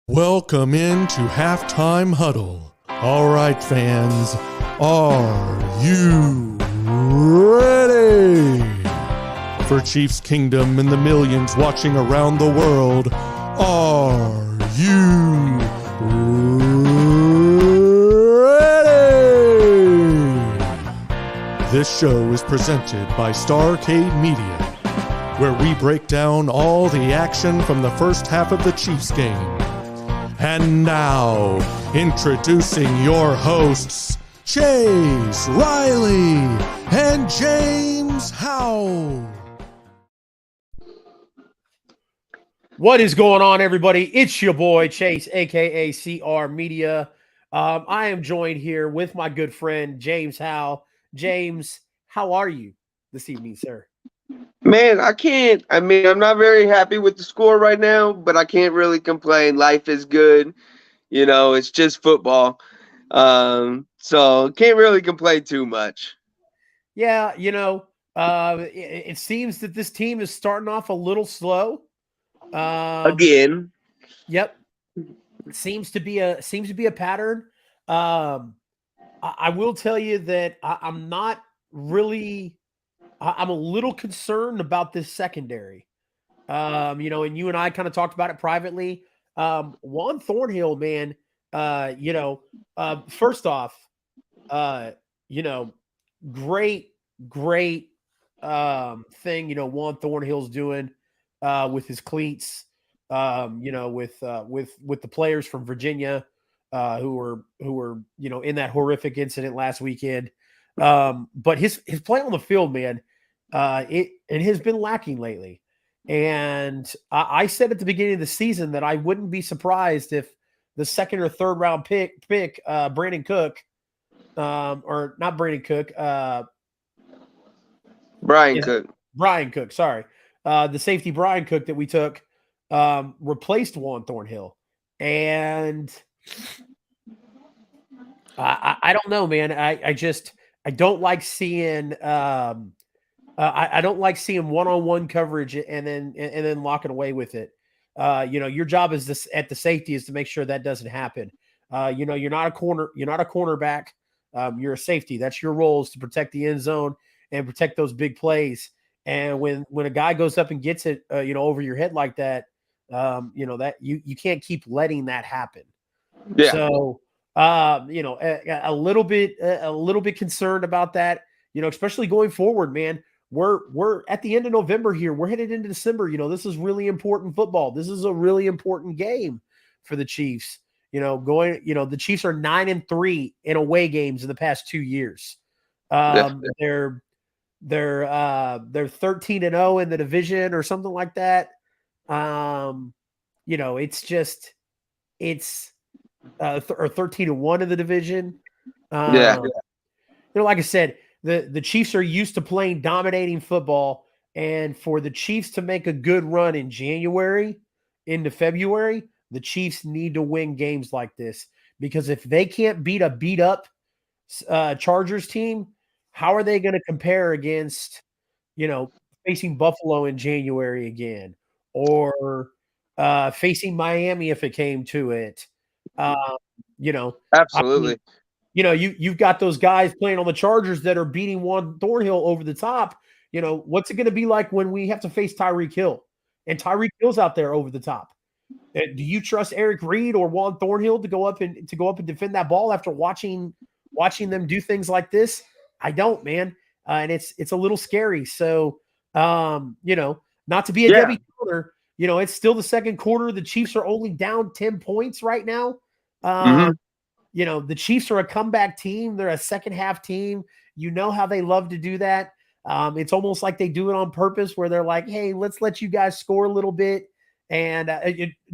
Welcome into Halftime Huddle. All right, fans, are you ready? For Chiefs Kingdom and the millions watching around the world, are you ready? This show is presented by Starcade Media, where we break down all the action from the first half of the Chiefs game. And now, introducing your hosts, Chase, Riley, and Jaymes Howell. What is going on, everybody? It's your boy, Chase, a.k.a. CR Media. I am joined here with my good friend, Jaymes Howell. Jaymes, how are you this evening, sir? Man, I'm not very happy with the score right now, but I can't really complain. Life is good. You know, it's just football. So can't really complain too much. Yeah, it seems that this team is starting off a little slow. Again. Yep. It seems to be a pattern. I will tell you that I'm not really I'm a little concerned about this secondary. And you and I kind of talked about it privately. Juan Thornhill, man, first off, great thing, Juan Thornhill's doing with his cleats, with the players from Virginia who were in that horrific incident last weekend. But his play on the field, man, it has been lacking lately. And I said at the beginning of the season that I wouldn't be surprised if the second or third round pick Brandon Cook, or not Brandon Cook, Brian Cook, sorry, the safety Brian Cook that we took replaced Juan Thornhill. And I don't know, man. I don't like seeing I don't like seeing one-on-one coverage and then locking away with it. Your job is at the safety is to make sure that doesn't happen. You're not a cornerback. You're a safety. That's your role, is to protect the end zone and protect those big plays. And when a guy goes up and gets it, over your head like that, that you can't keep letting that happen. Yeah. So, a little bit concerned about that, especially going forward, man. We're at the end of November here. We're headed into December. This is really important football. This is a really important game for the Chiefs. The Chiefs are 9-3 in away games in the past 2 years. They're 13-0 in the division or something like that. It's or 13-1 in the division. Like I said, the Chiefs are used to playing dominating football, and for the Chiefs to make a good run in January into February, the Chiefs need to win games like this, because if they can't beat a beat up Chargers team, how are they going to compare against, facing Buffalo in January again, or facing Miami if it came to it? Absolutely. You've got those guys playing on the Chargers that are beating Juan Thornhill over the top. What's it going to be like when we have to face Tyreek Hill, and Tyreek Hill's out there over the top? Do you trust Eric Reed or Juan Thornhill to go up and defend that ball after watching them do things like this? I don't, man. And it's a little scary. So, not to be a Debbie Downer, it's still the second quarter. The Chiefs are only down 10 points right now. The Chiefs are a comeback team. They're a second half team. You know how they love to do that. It's almost like they do it on purpose, where they're like, hey, let's let you guys score a little bit. And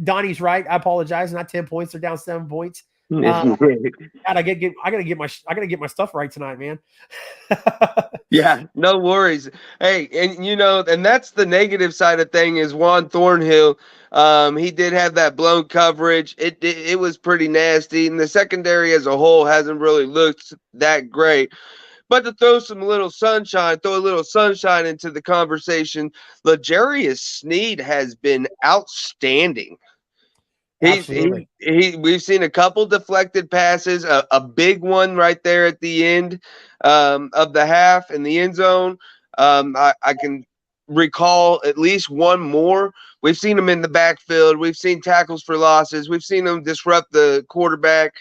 Donnie's right. I apologize. Not 10 points. They're down 7 points. God, I gotta get my stuff right tonight, man. Yeah, no worries. Hey, and that's the negative side of thing is Juan Thornhill. He did have that blown coverage. It was pretty nasty, and the secondary as a whole hasn't really looked that great. But to throw a little sunshine into the conversation, L'Jarius Sneed has been outstanding. Absolutely. We've seen a couple deflected passes, a big one right there at the end of the half in the end zone. I can recall at least one more. We've seen him in the backfield. We've seen tackles for losses. We've seen him disrupt the quarterback.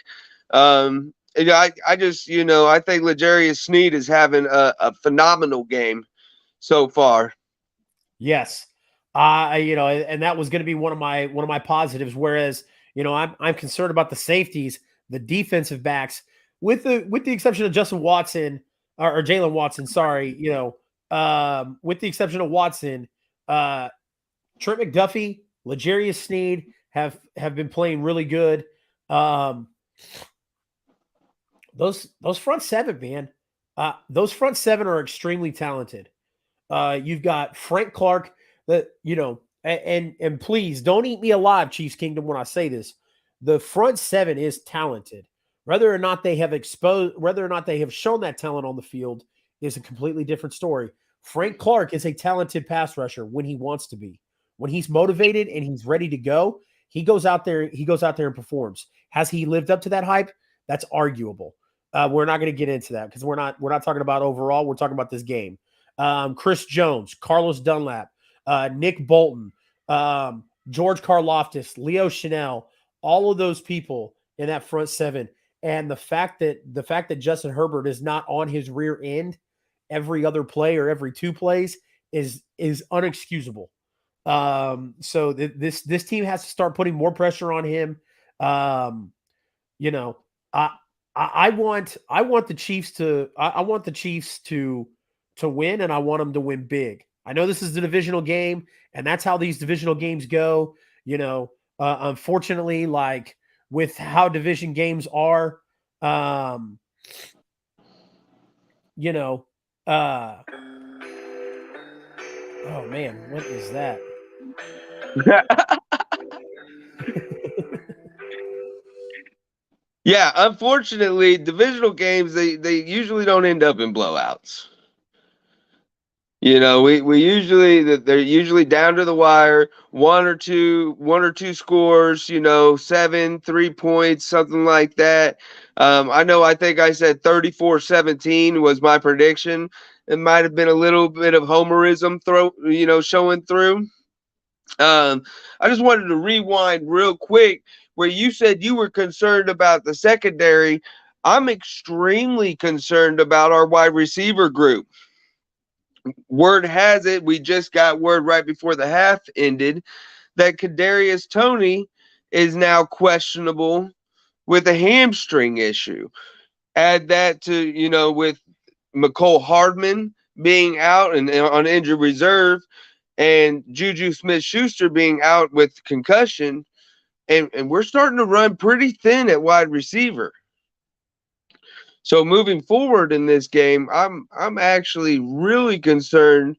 I just, I think L'Jarius Sneed is having a phenomenal game so far. Yes. And that was going to be one of my positives. Whereas, I'm concerned about the safeties, the defensive backs, with the exception of Justin Watson or Jalen Watson. Sorry, with the exception of Watson, Trent McDuffie, L'Jarius Sneed have been playing really good. Those front seven, man, those front seven are extremely talented. You've got Frank Clark, and please don't eat me alive, Chiefs Kingdom, when I say this. The front seven is talented. Whether or not they have shown that talent on the field is a completely different story. Frank Clark is a talented pass rusher when he wants to be. When he's motivated and he's ready to go, he goes out there and performs. Has he lived up to that hype? That's arguable. We're not going to get into that because we're not talking about overall. We're talking about this game. Chris Jones, Carlos Dunlap, Nick Bolton, George Karlaftis, Leo Chanel, all of those people in that front seven. And the fact that Justin Herbert is not on his rear end every other play or every two plays is unexcusable. So this team has to start putting more pressure on him. I want the Chiefs to win, and I want them to win big. I know this is the divisional game, and that's how these divisional games go. Unfortunately, like with how division games are, oh man, what is that? Yeah, unfortunately, divisional games they usually don't end up in blowouts. We usually they're usually down to the wire, one or two scores, 7, 3 points, something like that. I think I said 34-17 was my prediction. It might have been a little bit of homerism showing through. I just wanted to rewind real quick where you said you were concerned about the secondary. I'm extremely concerned about our wide receiver group. Word has it, we just got word right before the half ended that Kadarius Toney is now questionable with a hamstring issue. Add that to, with McCole Hardman being out and on injured reserve and Juju Smith-Schuster being out with concussion, and we're starting to run pretty thin at wide receiver. So moving forward in this game, I'm actually really concerned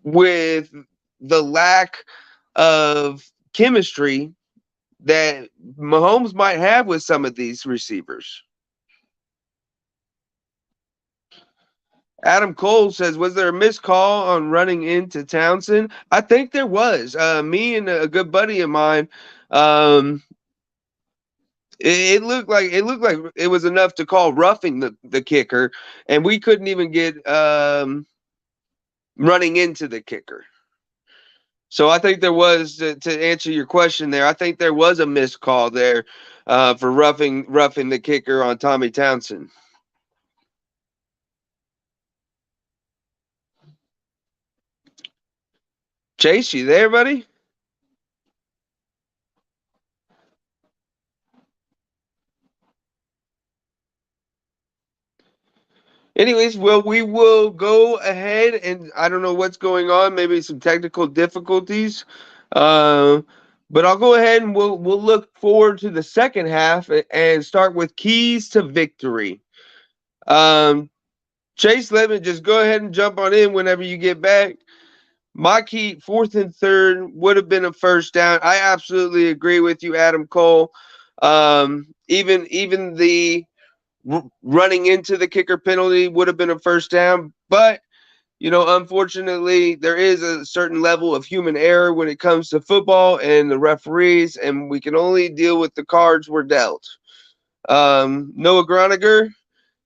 with the lack of chemistry that Mahomes might have with some of these receivers. Adam Cole says, was there a missed call on running into Townsend? I think there was. Me and a good buddy of mine, it looked like it was enough to call roughing the kicker, and we couldn't even get running into the kicker. So I think there was, to answer your question there, I think there was a missed call there for roughing the kicker on Tommy Townsend. Chase, you there, buddy? Anyways, well, we will go ahead, and I don't know what's going on, maybe some technical difficulties. But I'll go ahead and we'll look forward to the second half and start with keys to victory. Chase, let me just go ahead and jump on in whenever you get back. My key, 4th and 3rd, would have been a first down. I absolutely agree with you, Adam Cole. Even the running into the kicker penalty would have been a first down, but unfortunately, there is a certain level of human error when it comes to football and the referees, and we can only deal with the cards we're dealt. Noah Groniger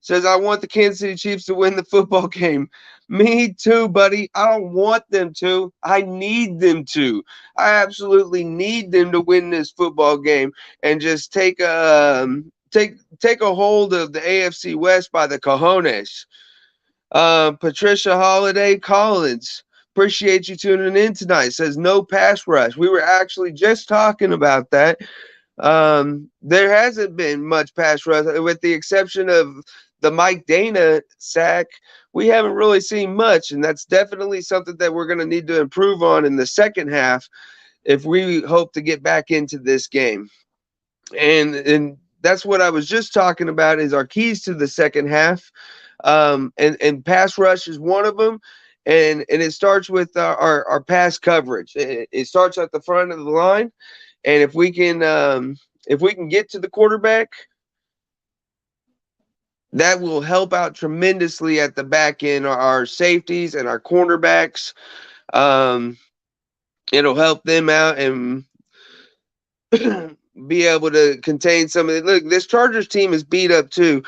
says, I want the Kansas City Chiefs to win the football game. Me too, buddy. I don't want them to. I need them to. I absolutely need them to win this football game and just take a hold of the AFC West by the cojones. Patricia Holiday Collins, appreciate you tuning in tonight. Says no pass rush. We were actually just talking about that. There hasn't been much pass rush, with the exception of the Mike Dana sack. We haven't really seen much, and that's definitely something that we're going to need to improve on in the second half if we hope to get back into this game. And that's what I was just talking about, is our keys to the second half. And pass rush is one of them. And it starts with our pass coverage. It starts at the front of the line. And if we can get to the quarterback, that will help out tremendously at the back end. Our safeties and our cornerbacks, it'll help them out and be able to contain some of it. Look, this Chargers team is beat up too.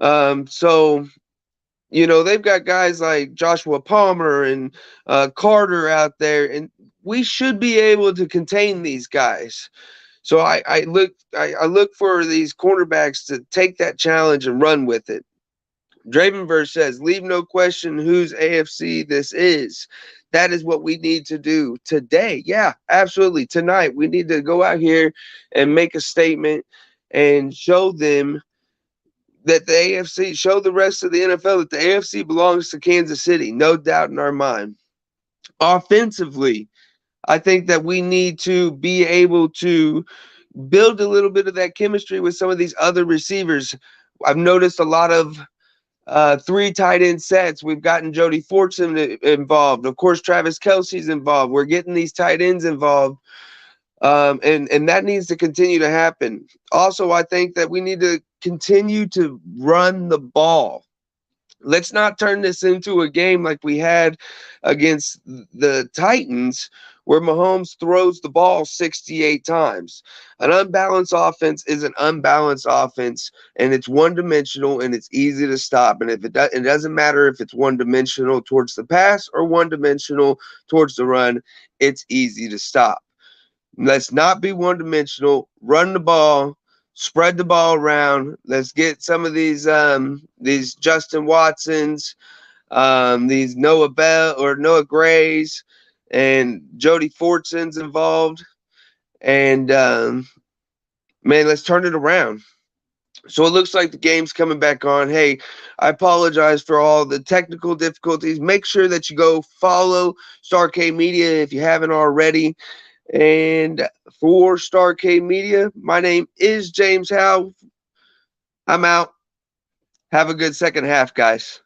So they've got guys like Joshua Palmer and Carter out there, and we should be able to contain these guys. So I look for these cornerbacks to take that challenge and run with it. Dravenverse says, leave no question whose AFC this is. That is what we need to do today. Yeah, absolutely. Tonight, we need to go out here and make a statement and show them that the AFC, show the rest of the NFL that the AFC belongs to Kansas City. No doubt in our mind. Offensively, I think that we need to be able to build a little bit of that chemistry with some of these other receivers. I've noticed a lot of 3 tight end sets. We've gotten Jody Fortson involved. Of course, Travis Kelce's involved. We're getting these tight ends involved. And that needs to continue to happen. Also, I think that we need to continue to run the ball. Let's not turn this into a game like we had against the Titans, where Mahomes throws the ball 68 times. An unbalanced offense is an unbalanced offense, and it's one-dimensional, and it's easy to stop. And if it doesn't matter if it's one-dimensional towards the pass or one-dimensional towards the run, it's easy to stop. Let's not be one-dimensional. Run the ball. Spread the ball around. Let's get some of these Justin Watsons, these Noah Grays, and Jody Fortson's involved. And man, let's turn it around. So it looks like the game's coming back on. Hey, I apologize for all the technical difficulties. Make sure that you go follow Star K Media if you haven't already. And for Star K Media, my name is Jaymes Howell. I'm out. Have a good second half, guys.